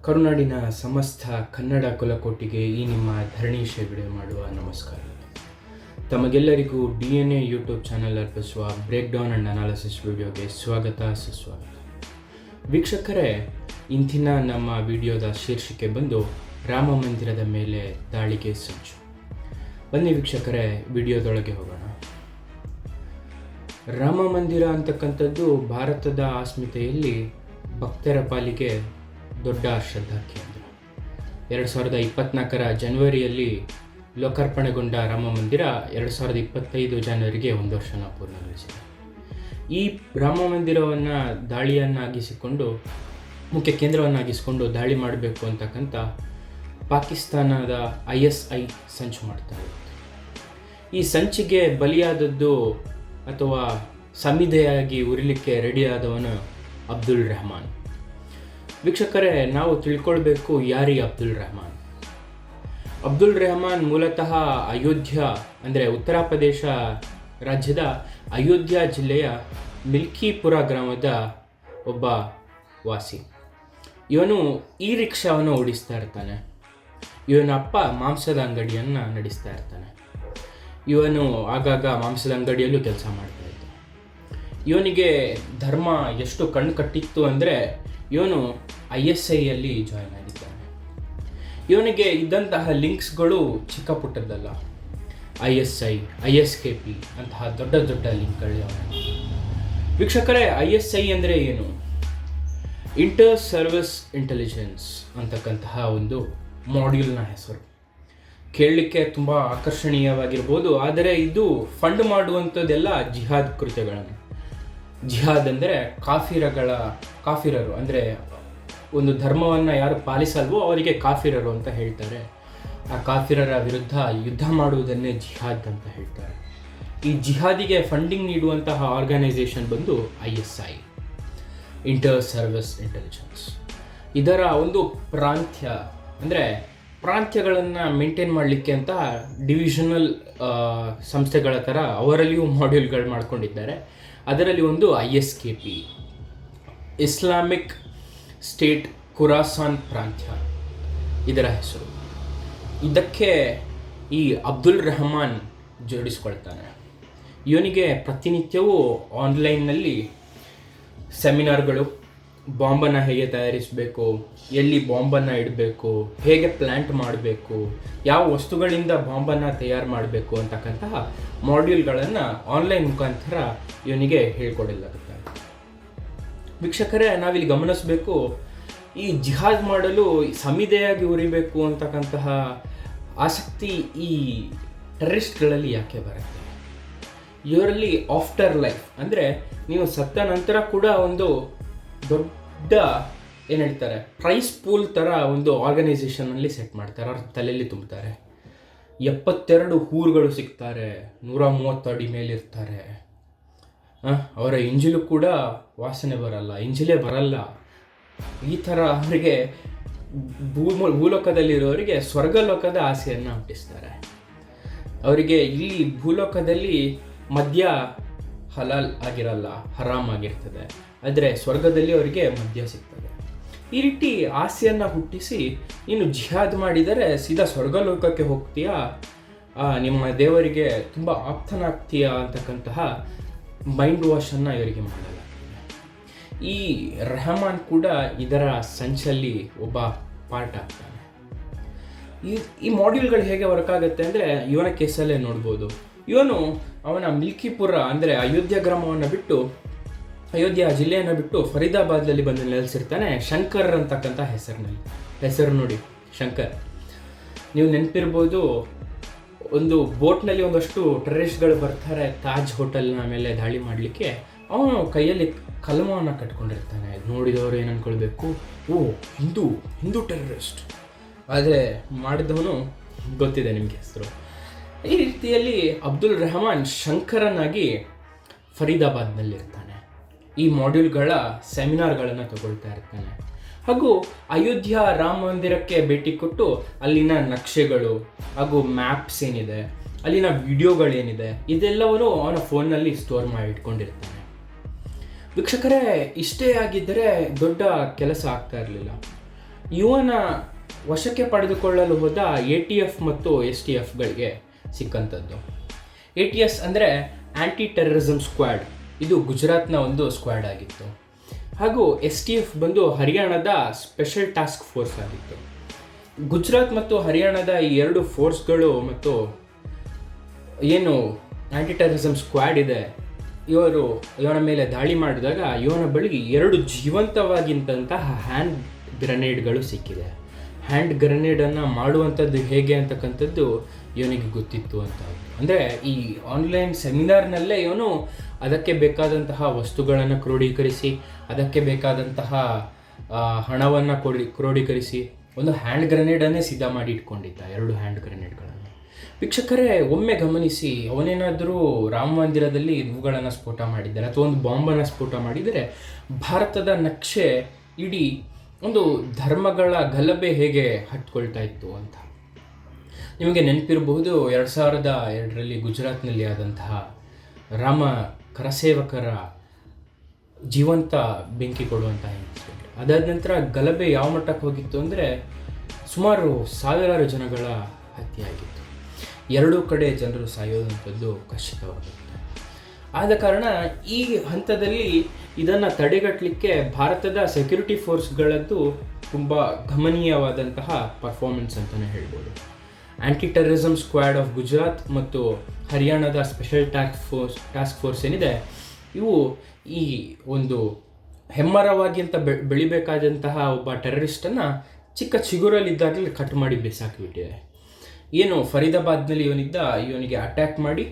ಕರುನಾಡಿನ ಸಮಸ್ತ ಕನ್ನಡ ಕುಲಕೋಟಿಗೆ ಈ ನಿಮ್ಮ ಧರಣೀಶ್ ಹೆಗ್ಡೆ ಮಾಡುವ ನಮಸ್ಕಾರ. ತಮಗೆಲ್ಲರಿಗೂ DNA ಯೂಟ್ಯೂಬ್ ಚಾನಲ್ ಅರ್ಪಿಸುವ ಬ್ರೇಕ್ ಡೌನ್ ಆ್ಯಂಡ್ ಅನಾಲಿಸಿಸ್ ವಿಡಿಯೋಗೆ ಸ್ವಾಗತ ಸುಸ್ವಾಗತ. ವೀಕ್ಷಕರೇ, ಇಂದಿನ ನಮ್ಮ ವಿಡಿಯೋದ ಶೀರ್ಷಿಕೆ ಬಂದು ರಾಮ ಮಂದಿರದ ಮೇಲೆ ದಾಳಿಗೆ ಸಂಚು. ಬನ್ನಿ ವೀಕ್ಷಕರೇ, ವಿಡಿಯೋದೊಳಗೆ ಹೋಗೋಣ. ರಾಮ ಮಂದಿರ ಅಂತಕ್ಕಂಥದ್ದು ಭಾರತದ ಅಸ್ಮಿತೆಯಲ್ಲಿ ಭಕ್ತರ ಪಾಲಿಗೆ ದೊಡ್ಡ ಶ್ರದ್ಧಾ ಕೇಂದ್ರ. 2024 ಜನವರಿಯಲ್ಲಿ ಲೋಕಾರ್ಪಣೆಗೊಂಡ ರಾಮ ಮಂದಿರ 2025 ಜನವರಿಗೆ 1 ವರ್ಷನ ಪೂರ್ಣಗೊಳಿಸಿದೆ. ಈ ರಾಮ ಮಂದಿರವನ್ನು ದಾಳಿಯನ್ನಾಗಿಸಿಕೊಂಡು, ಮುಖ್ಯ ಕೇಂದ್ರವನ್ನಾಗಿಸಿಕೊಂಡು ದಾಳಿ ಮಾಡಬೇಕು ಅಂತಕ್ಕಂಥ ಪಾಕಿಸ್ತಾನದ ISI ಸಂಚು ಮಾಡ್ತಾರೆ. ಈ ಸಂಚಿಗೆ ಬಲಿಯಾದದ್ದು ಅಥವಾ ಸಮಿಧೆಯಾಗಿ ಉರಿಲಿಕ್ಕೆ ರೆಡಿಯಾದವನು ಅಬ್ದುಲ್ ರೆಹಮಾನ್. ವೀಕ್ಷಕರೇ, ನಾವು ತಿಳ್ಕೊಳ್ಬೇಕು ಯಾರಿಗೆ ಅಬ್ದುಲ್ ರೆಹಮಾನ್. ಅಬ್ದುಲ್ ರೆಹಮಾನ್ ಮೂಲತಃ ಅಯೋಧ್ಯ ಅಂದರೆ ಉತ್ತರ ಪ್ರದೇಶ ರಾಜ್ಯದ ಅಯೋಧ್ಯ ಜಿಲ್ಲೆಯ ಮಿಲ್ಕಿಪುರ ಗ್ರಾಮದ ಒಬ್ಬ ವಾಸಿ. ಇವನು ಈ ರಿಕ್ಷಾವನ್ನು ಓಡಿಸ್ತಾ ಇರ್ತಾನೆ. ಇವನ ಅಪ್ಪ ಮಾಂಸದ ಅಂಗಡಿಯನ್ನು ನಡೆಸ್ತಾ ಇರ್ತಾನೆ. ಇವನು ಆಗಾಗ ಮಾಂಸದ ಅಂಗಡಿಯಲ್ಲೂ ಕೆಲಸ ಮಾಡ್ತಾ ಇದ್ದ. ಇವನಿಗೆ ಧರ್ಮ ಎಷ್ಟು ಕಣ್ಣು ಕಟ್ಟಿತ್ತು ಅಂದರೆ ಇವನು ISIಯಲ್ಲಿ ಜಾಯ್ನ್ ಆಗಿದ್ದಾನೆ. ಇವನಿಗೆ ಇದ್ದಂತಹ ಲಿಂಕ್ಸ್ಗಳು ಚಿಕ್ಕ ಪುಟ್ಟದ್ದಲ್ಲ. ISI, ISKP ಅಂತಹ ದೊಡ್ಡ ದೊಡ್ಡ ಲಿಂಕ್ಗಳು. ವೀಕ್ಷಕರೇ, ISI ಅಂದರೆ ಏನು? ಇಂಟರ್ ಸರ್ವಿಸ್ ಇಂಟೆಲಿಜೆನ್ಸ್ ಅಂತಕ್ಕಂತಹ ಒಂದು ಮಾಡ್ಯೂಲ್ನ ಹೆಸರು. ಕೇಳಲಿಕ್ಕೆ ತುಂಬ ಆಕರ್ಷಣೀಯವಾಗಿರ್ಬೋದು, ಆದರೆ ಇದು ಫಂಡ್ ಮಾಡುವಂಥದ್ದೆಲ್ಲ ಜಿಹಾದ್ ಕೃತ್ಯಗಳನ್ನು. ಜಿಹಾದ್ ಅಂದರೆ ಕಾಫಿರರು ಅಂದರೆ ಒಂದು ಧರ್ಮವನ್ನು ಯಾರು ಪಾಲಿಸಲ್ವೋ ಅವರಿಗೆ ಕಾಫಿರರು ಅಂತ ಹೇಳ್ತಾರೆ. ಆ ಕಾಫಿರರ ವಿರುದ್ಧ ಯುದ್ಧ ಮಾಡುವುದನ್ನೇ ಜಿಹಾದ್ ಅಂತ ಹೇಳ್ತಾರೆ. ಈ ಜಿಹಾದಿಗೆ ಫಂಡಿಂಗ್ ನೀಡುವಂತಹ ಆರ್ಗನೈಸೇಷನ್ ಬಂದು ISI, ಇಂಟರ್ ಸರ್ವಿಸ್ ಇಂಟೆಲಿಜೆನ್ಸ್. ಇದರ ಒಂದು ಪ್ರಾಂತ್ಯ ಅಂದರೆ ಪ್ರಾಂತ್ಯಗಳನ್ನು ಮೇಂಟೈನ್ ಮಾಡಲಿಕ್ಕೆ ಅಂತ ಡಿವಿಷನಲ್ ಸಂಸ್ಥೆಗಳ ಥರ ಅವರಲ್ಲಿಯೂ ಮಾಡ್ಯೂಲ್ಗಳು ಮಾಡ್ಕೊಂಡಿದ್ದಾರೆ. ಅದರಲ್ಲಿ ಒಂದು ISKP, ಇಸ್ಲಾಮಿಕ್ ಸ್ಟೇಟ್ ಖುರಾಸಾನ್ ಪ್ರಾಂತ್ಯ ಇದರ ಹೆಸರು. ಇದಕ್ಕೆ ಈ ಅಬ್ದುಲ್ ರೆಹಮಾನ್ ಜೋಡಿಸ್ಕೊಳ್ತಾನೆ. ಇವನಿಗೆ ಪ್ರತಿನಿತ್ಯವೂ ಆನ್ಲೈನ್ನಲ್ಲಿ ಸೆಮಿನಾರ್ಗಳು, ಬಾಂಬನ್ನು ಹೇಗೆ ತಯಾರಿಸಬೇಕು, ಎಲ್ಲಿ ಬಾಂಬನ್ನು ಇಡಬೇಕು, ಹೇಗೆ ಪ್ಲ್ಯಾಂಟ್ ಮಾಡಬೇಕು, ಯಾವ ವಸ್ತುಗಳಿಂದ ಬಾಂಬನ್ನು ತಯಾರು ಮಾಡಬೇಕು ಅಂತಕ್ಕಂತಹ ಮಾಡ್ಯೂಲ್ಗಳನ್ನು ಆನ್ಲೈನ್ ಮುಖಾಂತರ ಇವನಿಗೆ ಹೇಳ್ಕೊಡಲಾಗುತ್ತೆ. ವೀಕ್ಷಕರೇ, ನಾವಿಲ್ಲಿ ಗಮನಿಸಬೇಕು, ಈ ಜಿಹಾದ್ ಮಾಡಲು ಸಮಿಧೆಯಾಗಿ ಉರಿಬೇಕು ಅಂತಕ್ಕಂತಹ ಆಸಕ್ತಿ ಈ ಟೆರರಿಸ್ಟ್ಗಳಲ್ಲಿ ಯಾಕೆ ಬರುತ್ತೆ? ಇವರಲ್ಲಿ ಆಫ್ಟರ್ ಲೈಫ್ ಅಂದರೆ ನೀವು ಸತ್ತ ನಂತರ ಕೂಡ ಒಂದು ದೊಡ್ಡ ಏನು ಹೇಳ್ತಾರೆ ಪ್ರೈಸ್ ಪೂಲ್ ಥರ ಒಂದು ಆರ್ಗನೈಸೇಷನಲ್ಲಿ ಸೆಟ್ ಮಾಡ್ತಾರೆ. ಅವ್ರ ತಲೆಯಲ್ಲಿ ತುಂಬ್ತಾರೆ. 72 ಹೂರುಗಳು ಸಿಗ್ತಾರೆ, 130 ಅಡಿ ಮೇಲಿರ್ತಾರೆ. ಅವರ ಇಂಜಿಲು ಕೂಡ ವಾಸನೆ ಬರಲ್ಲ, ಇಂಜಿಲೇ ಬರಲ್ಲ. ಈ ಥರ ಅವರಿಗೆ ಭೂಲೋಕದಲ್ಲಿರೋರಿಗೆ ಸ್ವರ್ಗಲೋಕದ ಆಸೆಯನ್ನು ಹುಟ್ಟಿಸ್ತಾರೆ. ಅವರಿಗೆ ಇಲ್ಲಿ ಭೂಲೋಕದಲ್ಲಿ ಮದ್ಯ ಹಲಾಲ್ ಆಗಿರಲ್ಲ, ಹರಾಮ್ ಆಗಿರ್ತದೆ. ಆದರೆ ಸ್ವರ್ಗದಲ್ಲಿ ಅವರಿಗೆ ಮದ್ಯ ಸಿಗ್ತದೆ. ಈ ರೀತಿ ಆಸೆಯನ್ನು ಹುಟ್ಟಿಸಿ ನೀನು ಜಿಹಾದ್ ಮಾಡಿದರೆ ಸೀದಾ ಸ್ವರ್ಗಲೋಕಕ್ಕೆ ಹೋಗ್ತೀಯಾ, ನಿಮ್ಮ ದೇವರಿಗೆ ತುಂಬ ಆಪ್ತನಾಗ್ತೀಯಾ ಅಂತಕ್ಕಂತಹ ಮೈಂಡ್ ವಾಶನ್ನು ಇವರಿಗೆ ಮಾಡಲಾಗ್ತದೆ. ಈ ರೆಹಮಾನ್ ಕೂಡ ಇದರ ಸಂಚಲ್ಲಿ ಒಬ್ಬ ಪಾರ್ಟ್ ಆಗ್ತಾನೆ. ಈ ಮಾಡ್ಯೂಲ್ಗಳು ಹೇಗೆ ವರ್ಕ್ ಆಗುತ್ತೆ ಅಂದರೆ ಇವನ ಕೇಸಲ್ಲೇ ನೋಡ್ಬೋದು. ಇವನು ಅವನ ಮಿಲ್ಕಿಪುರ ಅಂದರೆ ಅಯೋಧ್ಯ ಗ್ರಾಮವನ್ನು ಬಿಟ್ಟು, ಅಯೋಧ್ಯ ಜಿಲ್ಲೆಯನ್ನು ಬಿಟ್ಟು ಫರೀದಾಬಾದ್ನಲ್ಲಿ ಬಂದು ನೆಲೆಸಿರ್ತಾನೆ. ಶಂಕರ್ ಅಂತಕ್ಕಂಥ ಹೆಸರು ನೋಡಿ, ಶಂಕರ್. ನೀವು ನೆನಪಿರ್ಬೋದು, ಒಂದು ಬೋಟ್ನಲ್ಲಿ ಒಂದಷ್ಟು ಟೆರರಿಸ್ಟ್ಗಳು ಬರ್ತಾರೆ ತಾಜ್ ಹೋಟೆಲ್ನ ಮೇಲೆ ದಾಳಿ ಮಾಡಲಿಕ್ಕೆ. ಅವನು ಕೈಯಲ್ಲಿ ಕಲಮವನ್ನು ಕಟ್ಕೊಂಡಿರ್ತಾನೆ. ನೋಡಿದವರು ಏನು ಅಂದ್ಕೊಳ್ಬೇಕು, ಓ ಹಿಂದೂ ಟೆರರಿಸ್ಟ್. ಆದರೆ ಮಾಡಿದವನು ಗೊತ್ತಿದೆ ನಿಮಗೆ ಹೆಸರು. ಈ ರೀತಿಯಲ್ಲಿ ಅಬ್ದುಲ್ ರೆಹಮಾನ್ ಶಂಕರನಾಗಿ ಫರೀದಾಬಾದ್ನಲ್ಲಿರ್ತಾನೆ. ಈ ಮಾಡ್ಯೂಲ್ಗಳ ಸೆಮಿನಾರ್ಗಳನ್ನು ತಗೊಳ್ತಾ ಇರ್ತಾನೆ. ಹಾಗೂ ಅಯೋಧ್ಯ ರಾಮ ಮಂದಿರಕ್ಕೆ ಭೇಟಿ ಕೊಟ್ಟು ಅಲ್ಲಿನ ನಕ್ಷೆಗಳು ಹಾಗೂ ಮ್ಯಾಪ್ಸ್ ಏನಿದೆ, ಅಲ್ಲಿನ ವಿಡಿಯೋಗಳೇನಿದೆ, ಇದೆಲ್ಲವನ್ನು ಅವನ ಫೋನ್ನಲ್ಲಿ ಸ್ಟೋರ್ ಮಾಡಿ ಇಟ್ಕೊಂಡಿರ್ತಾನೆ. ವೀಕ್ಷಕರೇ, ಇಷ್ಟೇ ಆಗಿದ್ದರೆ ದೊಡ್ಡ ಕೆಲಸ ಆಗ್ತಾ ಇರಲಿಲ್ಲ. ಇವನ ವಶಕ್ಕೆ ಪಡೆದುಕೊಳ್ಳಲು ಹೋದ ATF ಮತ್ತು STFಗಳಿಗೆ ಸಿಕ್ಕಂಥದ್ದು. ATS ಅಂದರೆ ಆ್ಯಂಟಿ ಟೆರರಿಸಮ್ ಸ್ಕ್ವಾಡ್, ಇದು ಗುಜರಾತ್ನ ಒಂದು ಸ್ಕ್ವಾಡ್ ಆಗಿತ್ತು. ಹಾಗೂ STF ಬಂದು ಹರಿಯಾಣದ ಸ್ಪೆಷಲ್ ಟಾಸ್ಕ್ ಫೋರ್ಸ್ ಆಗಿತ್ತು. ಗುಜರಾತ್ ಮತ್ತು ಹರಿಯಾಣದ ಈ ಎರಡು ಫೋರ್ಸ್ಗಳು ಮತ್ತು ಏನು ಆ್ಯಂಟಿ ಟೆರರಿಸಮ್ ಸ್ಕ್ವಾಡ್ ಇದೆ, ಇವನ ಮೇಲೆ ದಾಳಿ ಮಾಡಿದಾಗ ಇವನ ಬಳಿ 2 ಜೀವಂತವಾಗಿದ್ದಂತಹ ಹ್ಯಾಂಡ್ ಗ್ರೆನೇಡ್ಗಳು ಸಿಕ್ಕಿದೆ. ಹ್ಯಾಂಡ್ ಗ್ರೆನೇಡನ್ನು ಮಾಡುವಂಥದ್ದು ಹೇಗೆ ಅಂತಕ್ಕಂಥದ್ದು ಇವನಿಗೆ ಗೊತ್ತಿತ್ತು ಅಂತ. ಅಂದರೆ ಈ ಆನ್ಲೈನ್ ಸೆಮಿನಾರ್ನಲ್ಲೇ ಇವನು ಅದಕ್ಕೆ ಬೇಕಾದಂತಹ ವಸ್ತುಗಳನ್ನು ಕ್ರೋಢೀಕರಿಸಿ, ಅದಕ್ಕೆ ಬೇಕಾದಂತಹ ಹಣವನ್ನು ಕ್ರೋಢೀಕರಿಸಿ ಒಂದು ಹ್ಯಾಂಡ್ ಗ್ರೆನೇಡನ್ನೇ ಸಿದ್ಧ ಮಾಡಿ ಇಟ್ಕೊಂಡಿದ್ದ, 2 ಹ್ಯಾಂಡ್ ಗ್ರೆನೇಡ್ಗಳನ್ನು. ವೀಕ್ಷಕರೇ, ಒಮ್ಮೆ ಗಮನಿಸಿ, ಅವನೇನಾದರೂ ರಾಮ ಮಂದಿರದಲ್ಲಿ ಇವುಗಳನ್ನು ಸ್ಫೋಟ ಮಾಡಿದ್ದಾರೆ ಅಥವಾ ಒಂದು ಬಾಂಬನ್ನು ಸ್ಫೋಟ ಮಾಡಿದರೆ ಭಾರತದ ನಕ್ಷೆ ಇಡೀ ಒಂದು ಧರ್ಮಗಳ ಗಲಭೆ ಹೇಗೆ ಹತ್ಕೊಳ್ತಾ ಇತ್ತು ಅಂತ. ನಿಮಗೆ ನೆನಪಿರಬಹುದು, 2002ರಲ್ಲಿ ಗುಜರಾತ್ನಲ್ಲಿ ಆದಂತಹ ರಾಮ ಕರಸೇವಕರ ಜೀವಂತ ಬೆಂಕಿ ಕೊಡುವಂತಹ ಇನ್ಸಿಡೆಂಟ್. ಅದಾದ ನಂತರ ಗಲಭೆ ಯಾವ ಮಟ್ಟಕ್ಕೆ ಹೋಗಿತ್ತು ಅಂದರೆ ಸುಮಾರು 1000 ಜನಗಳ ಹತ್ಯೆ ಆಗಿತ್ತು. 2 ಕಡೆ ಜನರು ಸಾಯೋದಂಥದ್ದು ಖಚಿತವಾಗುತ್ತೆ. ಆದ ಕಾರಣ ಈ ಹಂತದಲ್ಲಿ ಇದನ್ನು ತಡೆಗಟ್ಟಲಿಕ್ಕೆ ಭಾರತದ ಸೆಕ್ಯೂರಿಟಿ ಫೋರ್ಸ್ಗಳದ್ದು ತುಂಬ ಗಮನೀಯವಾದಂತಹ ಪರ್ಫಾರ್ಮೆನ್ಸ್ ಅಂತಲೇ ಹೇಳ್ಬೋದು. ಆ್ಯಂಟಿ ಟೆರರಿಸಮ್ ಸ್ಕ್ವಾಡ್ ಆಫ್ ಗುಜರಾತ್ ಮತ್ತು ಹರಿಯಾಣದ ಸ್ಪೆಷಲ್ ಟಾಸ್ಕ್ ಫೋರ್ಸ್ ಏನಿದೆ, ಇವು ಈ ಒಂದು ಹೆಮ್ಮರವಾಗಿ ಅಂತ ಬೆಳಿಬೇಕಾದಂತಹ ಒಬ್ಬ ಟೆರರಿಸ್ಟನ್ನು ಚಿಕ್ಕ ಚಿಗುರಲ್ಲಿದ್ದಾಗಲೇ ಕಟ್ ಮಾಡಿ ಬಿಸಾಕಿಬಿಟ್ಟಿದೆ. ಏನು ಫರೀದಾಬಾದ್ನಲ್ಲಿ ಇವನಿಗೆ ಅಟ್ಯಾಕ್ ಮಾಡಿ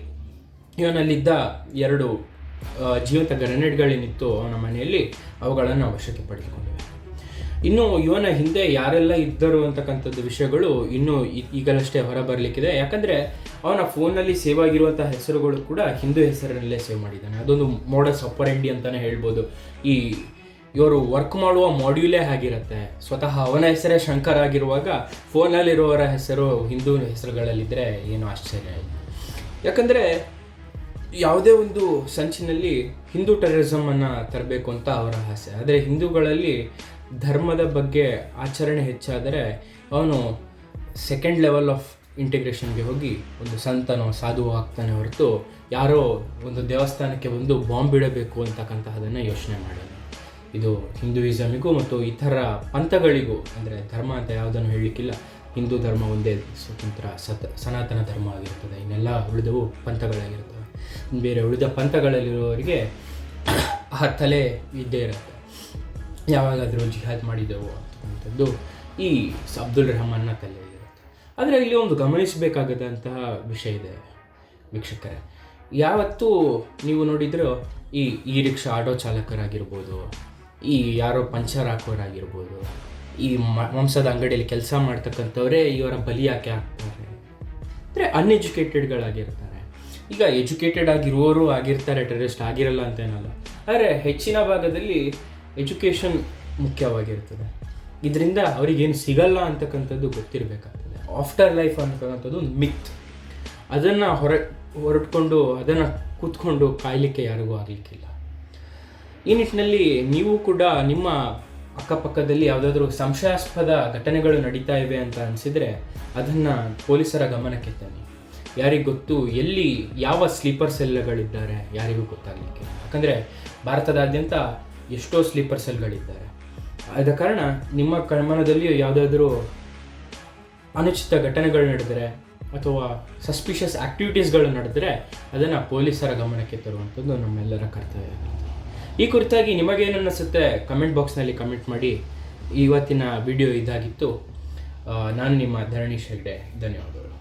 ಇವನಲ್ಲಿದ್ದ 2 ಜೀವಂತ ಗ್ರೆನೇಡ್ಗಳೇನಿತ್ತು ಅವನ ಮನೆಯಲ್ಲಿ, ಅವುಗಳನ್ನು ವಶಕ್ಕೆ ಪಡೆದುಕೊಂಡಿವೆ. ಇನ್ನು ಇವನ ಹಿಂದೆ ಯಾರೆಲ್ಲ ಇದ್ದರು ಅಂತಕ್ಕಂಥದ್ದು ವಿಷಯಗಳು ಇನ್ನೂ ಈಗಲಷ್ಟೇ ಹೊರಬರಲಿಕ್ಕಿದೆ. ಯಾಕಂದರೆ ಅವನ ಫೋನಲ್ಲಿ ಸೇವ್ ಆಗಿರುವಂಥ ಹೆಸರುಗಳು ಕೂಡ ಹಿಂದೂ ಹೆಸರಿನಲ್ಲೇ ಸೇವ್ ಮಾಡಿದ್ದಾನೆ. ಅದೊಂದು ಮೋಡಸ್ ಆಪರೆಂಡಿ ಅಂತಲೇ ಹೇಳ್ಬೋದು. ಇವರು ವರ್ಕ್ ಮಾಡುವ ಮಾಡ್ಯೂಲೇ ಆಗಿರುತ್ತೆ. ಸ್ವತಃ ಅವನ ಹೆಸರೇ ಶಂಕರ್ ಆಗಿರುವಾಗ ಫೋನಲ್ಲಿರುವವರ ಹೆಸರು ಹಿಂದೂ ಹೆಸರುಗಳಲ್ಲಿದ್ದರೆ ಏನೂ ಆಶ್ಚರ್ಯ ಇಲ್ಲ. ಯಾಕಂದರೆ ಯಾವುದೇ ಒಂದು ಸಂಚಿನಲ್ಲಿ ಹಿಂದೂ ಟೆರರಿಸಮನ್ನು ತರಬೇಕು ಅಂತ ಅವರ ಆಸೆ. ಆದರೆ ಹಿಂದೂಗಳಲ್ಲಿ ಧರ್ಮದ ಬಗ್ಗೆ ಆಚರಣೆ ಹೆಚ್ಚಾದರೆ ಅವನು ಸೆಕೆಂಡ್ ಲೆವೆಲ್ ಆಫ್ ಇಂಟಿಗ್ರೇಷನ್ಗೆ ಹೋಗಿ ಒಂದು ಸಂತನೋ ಸಾಧುವೋ ಆಗ್ತಾನೆ ಹೊರತು ಯಾರೋ ಒಂದು ದೇವಸ್ಥಾನಕ್ಕೆ ಒಂದು ಬಾಂಬ್ ಬಿಡಬೇಕು ಅಂತಕ್ಕಂತಹದನ್ನು ಯೋಚನೆ ಮಾಡೋದು. ಇದು ಹಿಂದೂಯಿಸಮಿಗೂ ಮತ್ತು ಇತರ ಪಂಥಗಳಿಗೂ, ಅಂದರೆ ಧರ್ಮ ಅಂತ ಯಾವುದನ್ನು ಹೇಳಲಿಕ್ಕಿಲ್ಲ, ಹಿಂದೂ ಧರ್ಮ ಒಂದೇ ಸ್ವತಂತ್ರ ಸನಾತನ ಧರ್ಮ ಆಗಿರ್ತದೆ. ಇನ್ನೆಲ್ಲ ಉಳಿದವು ಪಂಥಗಳಾಗಿರ್ತವೆ. ಬೇರೆ ಉಳಿದ ಪಂಥಗಳಲ್ಲಿರುವವರಿಗೆ ಆ ತಲೆ ಇದ್ದೇ ಇರುತ್ತೆ. ಯಾವಾಗಾದರೂ ಜಿಹಾದ್ ಮಾಡಿದೆವು ಅಂತಕ್ಕಂಥದ್ದು ಈ ಅಬ್ದುಲ್ ರೆಹಮಾನ್ನ ತಲೆಯಲ್ಲಿರುತ್ತೆ. ಆದರೆ ಇಲ್ಲಿ ಒಂದು ಗಮನಿಸಬೇಕಾಗದಂತಹ ವಿಷಯ ಇದೆ ವೀಕ್ಷಕರೇ. ಯಾವತ್ತೂ ನೀವು ನೋಡಿದರೂ ಈ ರಿಕ್ಷಾ ಆಟೋ ಚಾಲಕರಾಗಿರ್ಬೋದು, ಈ ಯಾರೋ ಪಂಚರ್ ಹಾಕೋರಾಗಿರ್ಬೋದು, ಈ ಮಾಂಸದ ಅಂಗಡಿಯಲ್ಲಿ ಕೆಲಸ ಮಾಡ್ತಕ್ಕಂಥವರೇ ಇವರ ಬಲಿ ಯಾಕೆ ಆಗ್ತಾರೆ ಅಂದರೆ ಅನ್ಎಜುಕೇಟೆಡ್ಗಳಾಗಿರ್ತಾರೆ. ಈಗ ಎಜುಕೇಟೆಡ್ ಆಗಿರುವವರು ಆಗಿರ್ತಾರೆ, ಟೆರರಿಸ್ಟ್ ಆಗಿರಲ್ಲ ಅಂತೇನಲ್ಲ. ಆದರೆ ಹೆಚ್ಚಿನ ಭಾಗದಲ್ಲಿ ಎಜುಕೇಷನ್ ಮುಖ್ಯವಾಗಿರ್ತದೆ. ಇದರಿಂದ ಅವರಿಗೇನು ಸಿಗಲ್ಲ ಅಂತಕ್ಕಂಥದ್ದು ಗೊತ್ತಿರಬೇಕಾಗ್ತದೆ. ಆಫ್ಟರ್ ಲೈಫ್ ಅಂತಕ್ಕಂಥದ್ದು ಒಂದು ಮಿತ್. ಅದನ್ನು ಹೊರಟ್ಕೊಂಡು ಅದನ್ನು ಕೂತ್ಕೊಂಡು ಕಾಯಲಿಕ್ಕೆ ಯಾರಿಗೂ ಆಗಲಿಕ್ಕಿಲ್ಲ. ಈ ನಿಟ್ಟಿನಲ್ಲಿ ನೀವು ಕೂಡ ನಿಮ್ಮ ಅಕ್ಕಪಕ್ಕದಲ್ಲಿ ಯಾವುದಾದ್ರೂ ಸಂಶಯಾಸ್ಪದ ಘಟನೆಗಳು ನಡೀತಾ ಇವೆ ಅಂತ ಅನಿಸಿದರೆ ಅದನ್ನು ಪೊಲೀಸರ ಗಮನಕ್ಕೆ ತನ್ನಿ. ಯಾರಿಗೆ ಗೊತ್ತು ಎಲ್ಲಿ ಯಾವ ಸ್ಲೀಪರ್ ಸೆಲ್ಗಳಿದ್ದಾರೆ ಯಾರಿಗೂ ಗೊತ್ತಾಗಲಿಕ್ಕೆ. ಯಾಕಂದರೆ ಭಾರತದಾದ್ಯಂತ ಎಷ್ಟೋ ಸ್ಲೀಪರ್ ಸೆಲ್ಗಳಿದ್ದಾರೆ. ಆದ ಕಾರಣ ನಿಮ್ಮ ಗಮನದಲ್ಲಿ ಯಾವುದಾದ್ರೂ ಅನುಚಿತ ಘಟನೆಗಳು ನಡೆದರೆ ಅಥವಾ ಸಸ್ಪಿಷಿಯಸ್ ಆ್ಯಕ್ಟಿವಿಟೀಸ್ಗಳು ನಡೆದರೆ ಅದನ್ನು ಪೊಲೀಸರ ಗಮನಕ್ಕೆ ತರುವಂಥದ್ದು ನಮ್ಮೆಲ್ಲರ ಕರ್ತವ್ಯ. ಈ ಕುರಿತಾಗಿ ನಿಮಗೇನು ಅನ್ನಿಸುತ್ತೆ ಕಮೆಂಟ್ ಬಾಕ್ಸ್ನಲ್ಲಿ ಕಮೆಂಟ್ ಮಾಡಿ. ಇವತ್ತಿನ ವಿಡಿಯೋ ಇದಾಗಿತ್ತು. ನಾನು ನಿಮ್ಮ ಧರಣೀಶ್ ಹೆಗ್ಡೆ. ಧನ್ಯವಾದಗಳು.